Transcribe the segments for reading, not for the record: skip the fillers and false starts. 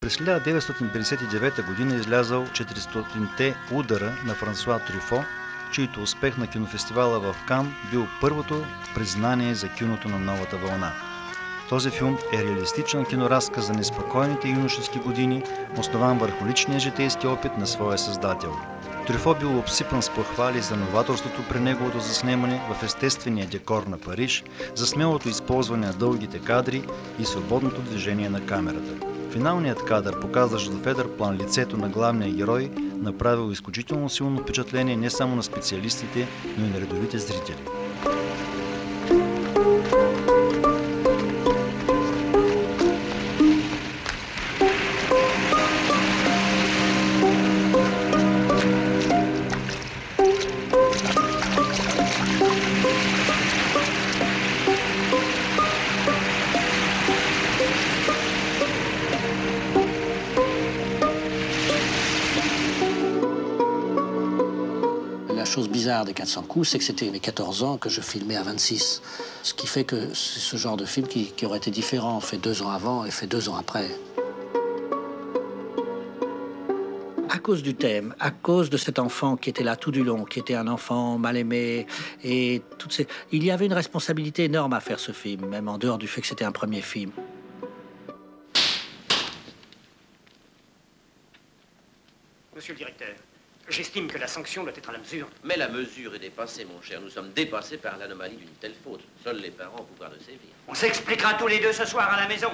През 1959 година е излязъл 400-те удара на Франсуа Трюфо, чийто успех на кинофестивала в Кан бил първото признание за киното на новата вълна. Този филм е реалистичен киноразказ за неспокойните юношески години, основан върху личния житейски опит на своя създател. Трюфо бил обсипан с похвали за новаторството при неговото заснемане в естествения декор на Париж, за смелото използване на дългите кадри и свободното движение на камерата. Финалният кадър, показващ в едър план лицето на главния герой, направил изключително силно впечатление не само на специалистите, но и на редовите зрители. La chose bizarre des 400 coups, c'est que c'était mes 14 ans que je filmais à 26. Ce qui fait que c'est ce genre de film qui aurait été différent, fait 2 ans avant et fait 2 ans après. À cause du thème, à cause de cet enfant qui était là tout du long, qui était un enfant mal aimé, et il y avait une responsabilité énorme à faire ce film, même en dehors du fait que c'était un premier film. Monsieur le directeur, j'estime que la sanction doit être à la mesure. Mais la mesure est dépassée, mon cher. Nous sommes dépassés par l'anomalie d'une telle faute. Seuls les parents ont pouvoir de sévir. On s'expliquera tous les deux ce soir à la maison.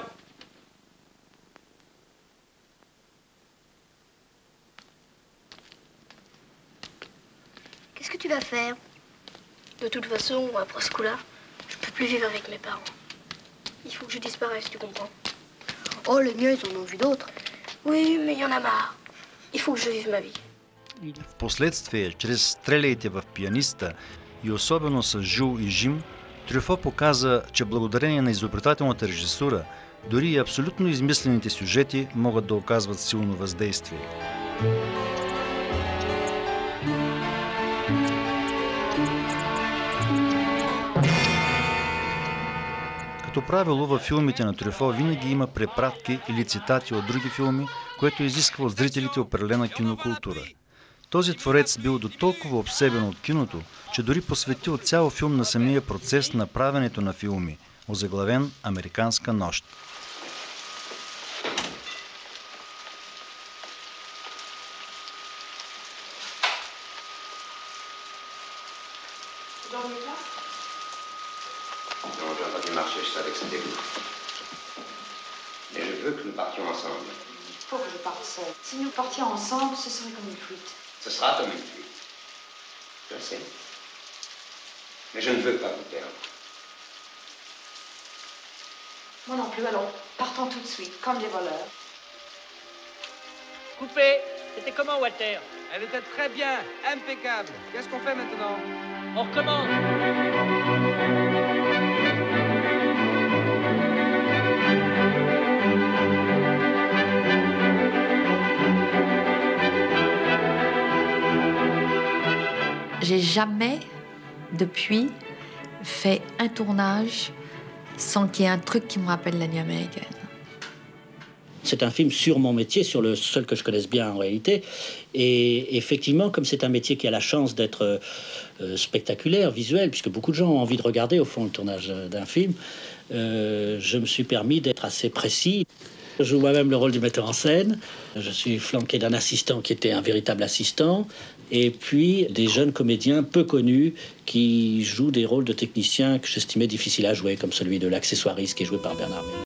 Qu'est-ce que tu vas faire? De toute façon, après ce coup-là, je peux plus vivre avec mes parents. Il faut que je disparaisse, tu comprends? Oh, les miens, ils en ont vu d'autres. Oui, mais il y en a marre. Il faut que je vive ma vie. Впоследствие, чрез стреляйте в пианиста и особено с Жул и Жим, Трюфо показа, че благодарение на изобретателната режисура, дори и абсолютно измислените сюжети могат да оказват силно въздействие. Като правило във филмите на Трюфо винаги има препратки или цитати от други филми, което изисква от зрителите определена кинокултура. Този творец бил до толкова обсебен от киното, че дори посветил цял филм на самия процес на правенето на филми, озаглавен «Американска нощ». Non, je n'ai pas dû marcher, je savais que c'était vous. Mais je veux que nous partions ensemble. Il faut que je parte seule. Si nous partions ensemble, ce serait comme une fuite. Ce sera comme une fuite. Je sais. Mais je ne veux pas vous perdre. Moi non plus, alors partons tout de suite, comme des voleurs. Coupé. C'était comment, Walter? Elle était très bien, impeccable. Qu'est-ce qu'on fait maintenant? On recommence. J'ai jamais, depuis, fait un tournage sans qu'il y ait un truc qui me rappelle la nuit américaine. C'est un film sur mon métier, sur le seul que je connaisse bien en réalité. Et effectivement, comme c'est un métier qui a la chance d'être spectaculaire, visuel, puisque beaucoup de gens ont envie de regarder, au fond, le tournage d'un film, je me suis permis d'être assez précis. Je joue moi-même le rôle du metteur en scène. Je suis flanqué d'un assistant qui était un véritable assistant. Et puis des jeunes comédiens peu connus qui jouent des rôles de techniciens que j'estimais difficiles à jouer, comme celui de l'accessoiriste qui est joué par Bernard Minet.